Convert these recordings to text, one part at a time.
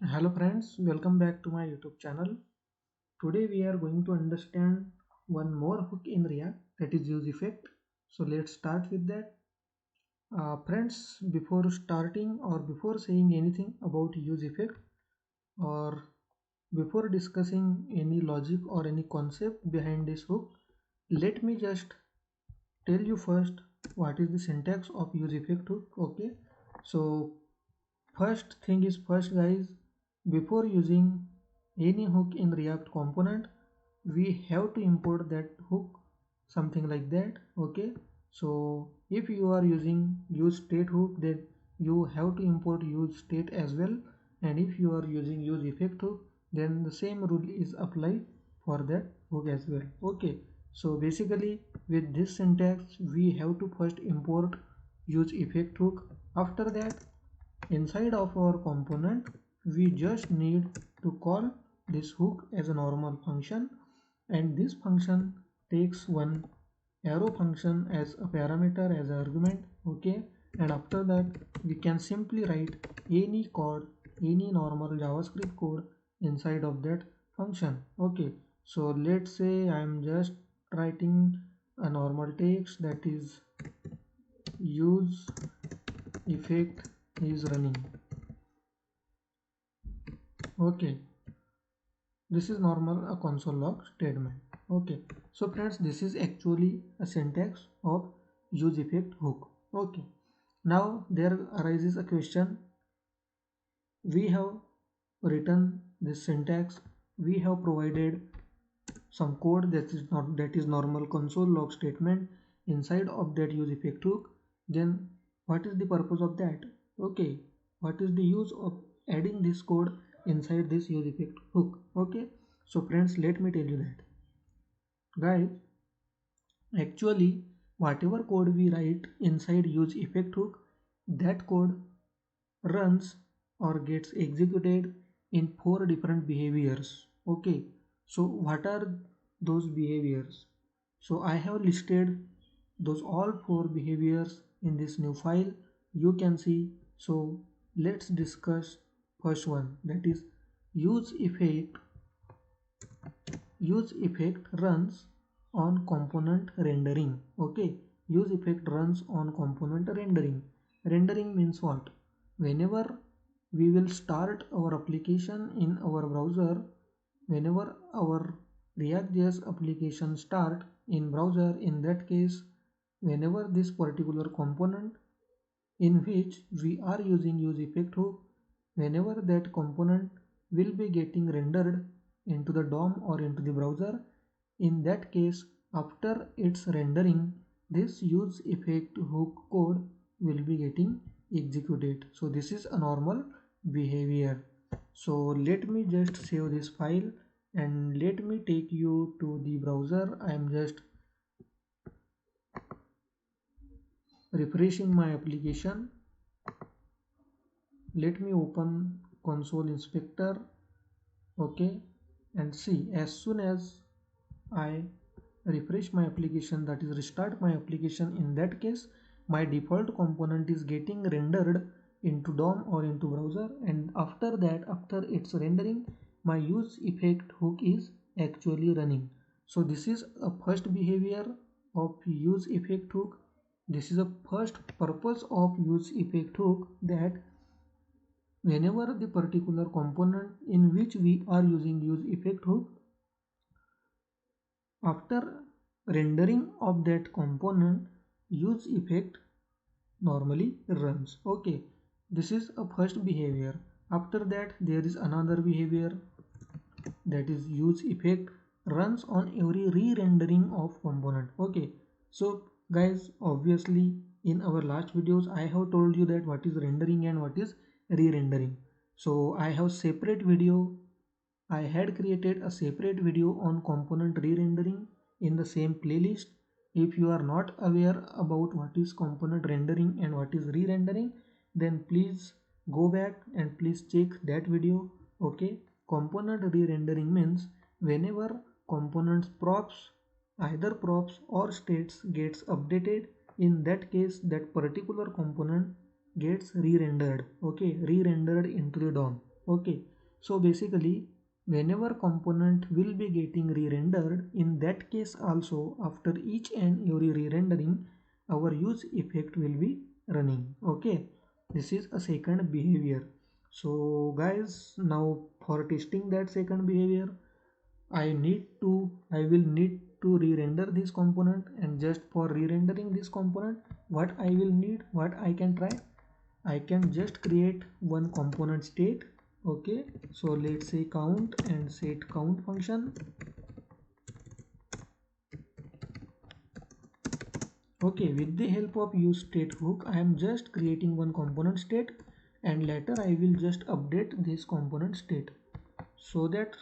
Hello friends, welcome back to my YouTube channel. Today we are going to understand one more hook in React, that is use effect. So let's start with that. Friends, before starting or before saying anything about use effect or before discussing any logic or any concept behind this hook, let me just tell you first what is the syntax of use effect hook. Okay, so first thing is first, guys, before using any hook in React component, we have to import that hook, something like that. Okay, so if you are using use state hook, then you have to import use state as well, and if you are using use effect hook, then the same rule is applied for that hook as well. Okay, so basically with this syntax we have to first import use effect hook. After that, inside of our component, we just need to call this hook as a normal function, and this function takes one arrow function as a parameter, as an argument. Okay, and after that we can simply write any code, any normal JavaScript code inside of that function. Okay, so let's say I'm just writing a normal text, that is use effect is running. Okay, this is normal a console log statement. Okay, so friends, this is actually a syntax of use effect hook. Okay, now there arises a question. We have written this syntax, we have provided some code that is normal console log statement inside of that use effect hook. Then what is the purpose of that? Okay, what is the use of adding this code inside this use effect hook? Okay, so friends, let me tell you that, guys, actually whatever code we write inside use effect hook, that code runs or gets executed in four different behaviors. Okay, so what are those behaviors? So I have listed those all four behaviors in this new file, you can see. So let's discuss first one, that is use effect. Use effect runs on component rendering. Okay, use effect runs on component rendering. Rendering means what? Whenever we will start our application in our browser, whenever our React.js application start in browser, in that case, whenever this particular component in which we are using use effect hook, whenever that component will be getting rendered into the DOM or into the browser, in that case, after its rendering, this use effect hook code will be getting executed. So this is a normal behavior. So let me just save this file and let me take you to the browser. I am just refreshing my application. Let me open console inspector. Okay, and see, as soon as I refresh my application, that is restart my application, in that case my default component is getting rendered into DOM or into browser, and after that, after its rendering, my use effect hook is actually running. So this is a first behavior of use effect hook. This is a first purpose of use effect hook, that whenever the particular component in which we are using use effect hook, after rendering of that component, use effect normally runs. Okay, this is a first behavior. After that, there is another behavior, that is use effect runs on every re-rendering of component. Okay, so guys, obviously in our last videos I have told you that what is rendering and what is re-rendering. So I have separate video, I had created a separate video on component re-rendering in the same playlist. If you are not aware about what is component rendering and what is re-rendering, then please go back and please check that video. Okay, component re-rendering means whenever components props, either props or states gets updated, in that case that particular component gets re-rendered. Okay, re-rendered into the DOM. Okay, so basically whenever component will be getting re-rendered, in that case also after each and every re-rendering our use effect will be running. Okay, this is a second behavior. So guys, now for testing that second behavior, I will need to re-render this component, and just for re-rendering this component, what I can try, I can just create one component state. Okay, so let's say count and set count function. Okay, with the help of use state hook, I am just creating one component state, and later I will just update this component state so that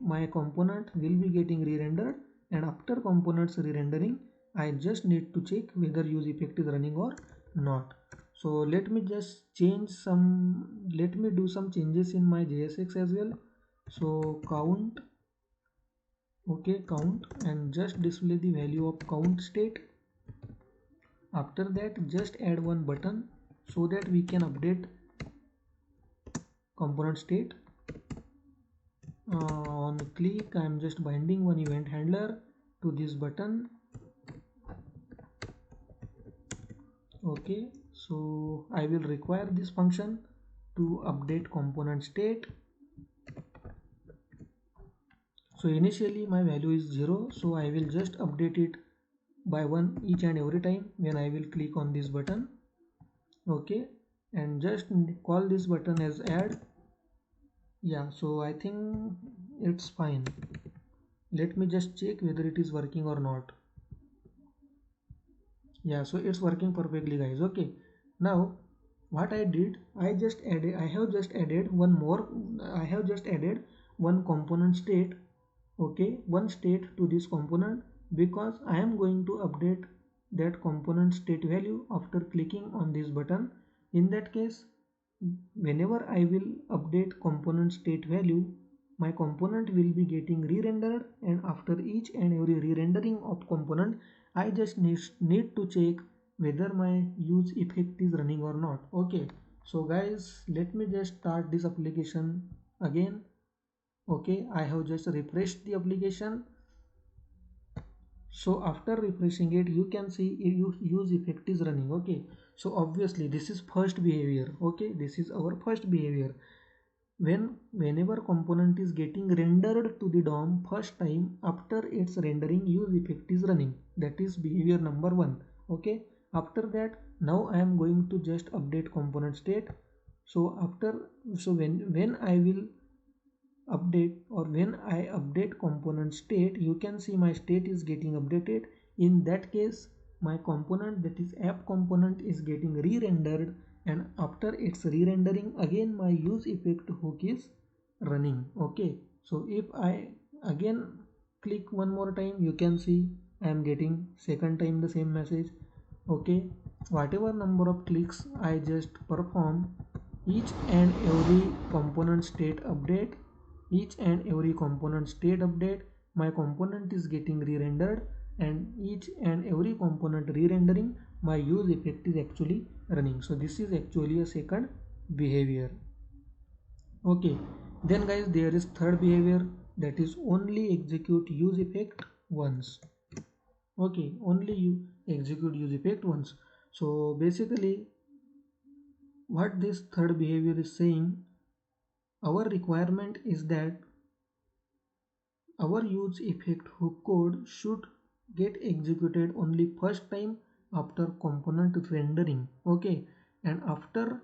my component will be getting re-rendered, and after components re-rendering I just need to check whether use effect is running or not. So let me do some changes in my JSX as well. So count, okay, count, and just display the value of count state. After that just add one button so that we can update component state. On click I am just binding one event handler to this button. Okay, so I will require this function to update component state. So initially my value is 0, so I will just update it by 1 each and every time when I will click on this button. Okay, and just call this button as add. Yeah, so I think it's fine. Let me just check whether it is working or not. Yeah, so it's working perfectly guys. Okay, now what I did, I have just added one component state. Okay, one state to this component, because I am going to update that component state value after clicking on this button. In that case, whenever I will update component state value, my component will be getting re-rendered, and after each and every re-rendering of component I just need to check whether my use effect is running or not. Okay, so guys, let me just start this application again. Okay, I have just refreshed the application. So after refreshing it, you can see use effect is running. Okay, so obviously this is first behavior. Okay, this is our first behavior. Whenever component is getting rendered to the DOM first time, after its rendering use effect is running. That is behavior number 1. Okay, after that now I am going to just update component state. So when I will update, or when I update component state, you can see my state is getting updated. In that case my component, that is app component, is getting re-rendered, and after its re-rendering again my use effect hook is running. Okay, so if I again click one more time, you can see I am getting second time the same message. Okay, whatever number of clicks I just perform, each and every component state update, my component is getting re-rendered, and each and every component re-rendering my use effect is actually running. So this is actually a second behavior. Okay, then guys, there is third behavior, that is only execute use effect once. Okay, only you execute use effect once. So basically what this third behavior is saying, our requirement is that our use effect hook code should get executed only first time after component rendering. Okay, and after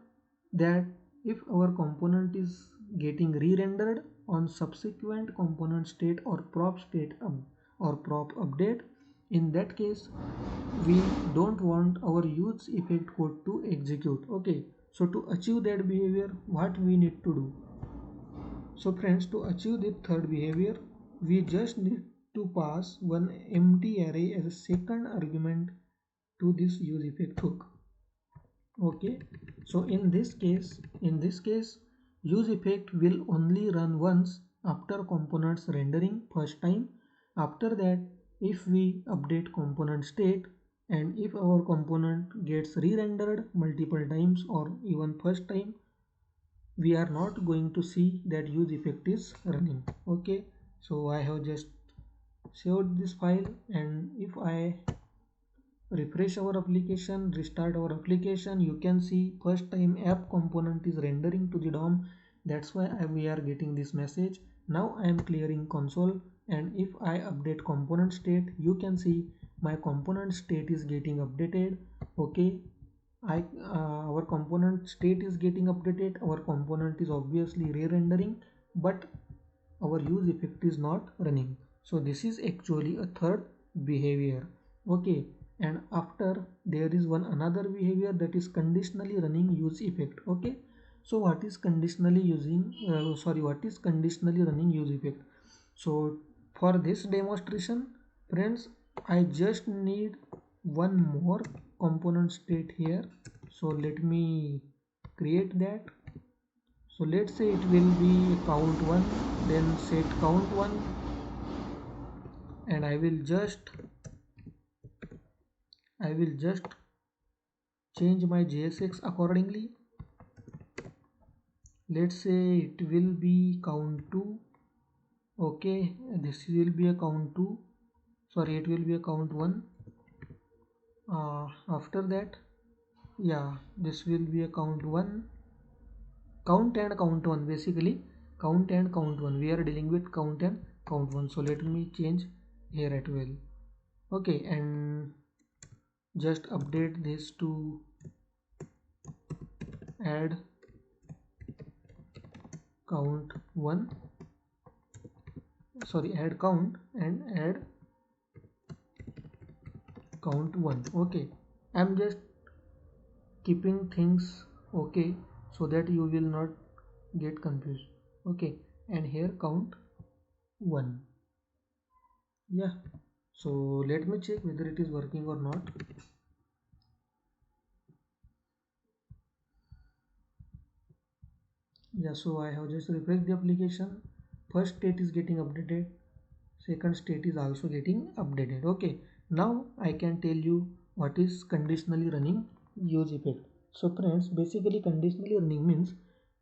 that, if our component is getting re-rendered on subsequent component state or prop update, in that case we don't want our use effect code to execute. Okay, so to achieve that behavior, what we need to do? So friends, to achieve the third behavior, we just need to pass one empty array as a second argument to this use effect hook. Okay, so in this case use effect will only run once after components rendering first time. After that, if we update component state, and if our component gets re-rendered multiple times or even first time, we are not going to see that use effect is running. Okay, so I have just saved this file, and if I refresh our application, restart our application, you can see first time app component is rendering to the DOM. That's why we are getting this message. Now I am clearing console, and if I update component state, you can see my component state is getting updated. Okay, our component state is getting updated. Our component is obviously re-rendering, but our use effect is not running. So this is actually a third behavior. Okay, and after there is one another behavior, that is conditionally running use effect. Okay, so what is conditionally running use effect? So for this demonstration, friends, I just need one more component state here. So let me create that. So let's say it will be count1, then set count1, and I will just change my JSX accordingly. Let's say it will be count2. Okay, this will be a count2. Sorry, it will be a count1. After that, yeah, this will be a count1. Count and count1, basically count and count1. We are dealing with count and count1. So let me change here at well. Okay, and just update this to add count1, sorry, add count and add count1. Okay, I'm just keeping things okay so that you will not get confused. Okay, and here count1. Yeah, so let me check whether it is working or not. Yeah, so I have just refreshed the application. First state is getting updated, second state is also getting updated. Okay, now I can tell you what is conditionally running use effect. So friends, basically conditionally running means,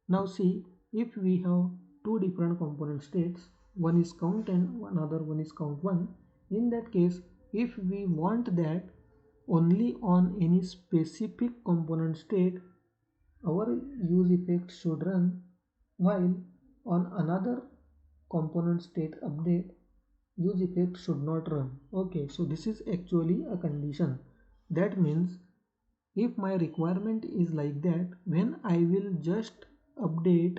now see, if we have two different component states, one is count and another one is count1, in that case, if we want that only on any specific component state, our use effect should run, while on another component state update, use effect should not run. Okay, so this is actually a condition. That means if my requirement is like that, when I will just update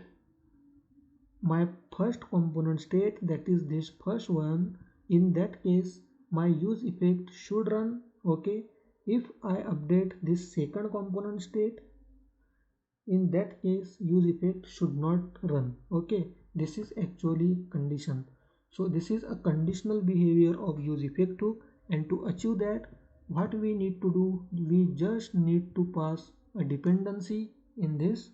my first component state, that is this first one, in that case my use effect should run. Okay, if I update this second component state, in that case use effect should not run. Okay, this is actually condition. So this is a conditional behavior of use effect hook, and to achieve that, what we need to do, we just need to pass a dependency in this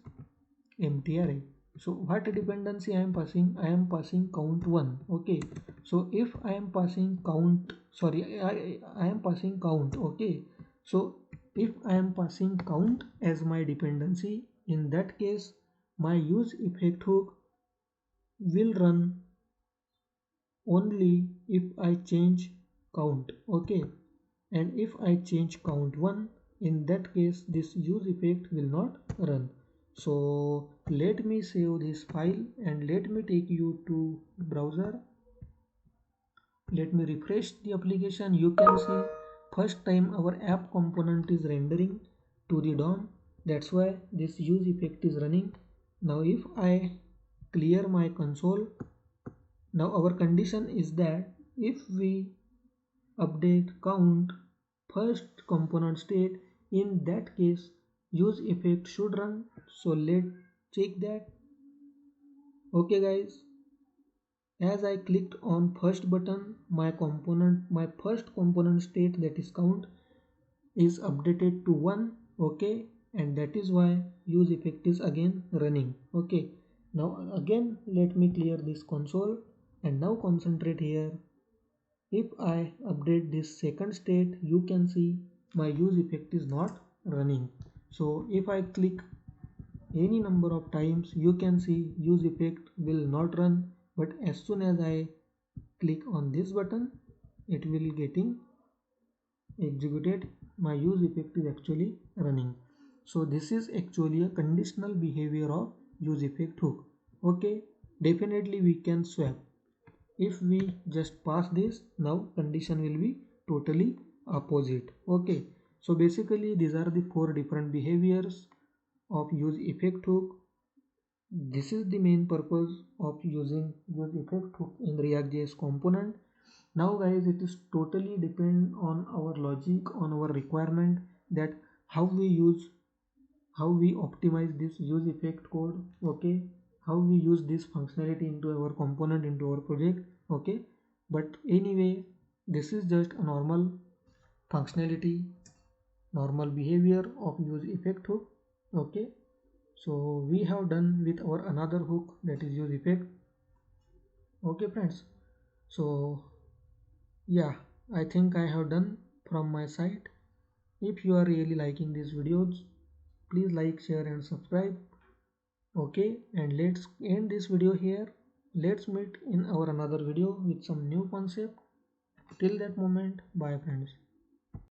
empty array. So what dependency I am passing? I am passing count1. Okay, so if I am passing count, sorry, I am passing count. Okay, so if I am passing count as my dependency, in that case my use effect hook will run only if I change count. Okay, and if I change count1, in that case this use effect will not run. So let me save this file and let me take you to browser. Let me refresh the application. You can see first time our app component is rendering to the DOM. That's why this use effect is running. Now if I clear my console, now our condition is that if we update count first component state, in that case use effect should run. So let's check that. Okay guys, as I clicked on first button, my first component state, that is count, is updated to 1. Okay, and that is why use effect is again running. Okay, now again let me clear this console and now concentrate here. If I update this second state, you can see my use effect is not running. So if I click any number of times. You can see use effect will not run, but as soon as I click on this button, it will getting executed. My use effect is actually running. So this is actually a conditional behavior of use effect hook. Okay, definitely we can swap. If we just pass this, now condition will be totally opposite. Okay, so basically these are the 4 different behaviors of use effect hook. This is the main purpose of using use effect hook in React.js component. Now guys, it is totally depend on our logic, on our requirement, that how we use, how we optimize this use effect code. Okay, how we use this functionality into our component, into our project. Okay, but anyway, this is just a normal functionality, normal behavior of use effect hook. Okay, so we have done with our another hook, that is use effect. Okay friends, so yeah, I think I have done from my side. If you are really liking these videos, please like, share and subscribe. Okay, and let's end this video here. Let's meet in our another video with some new concept. Till that moment, bye friends.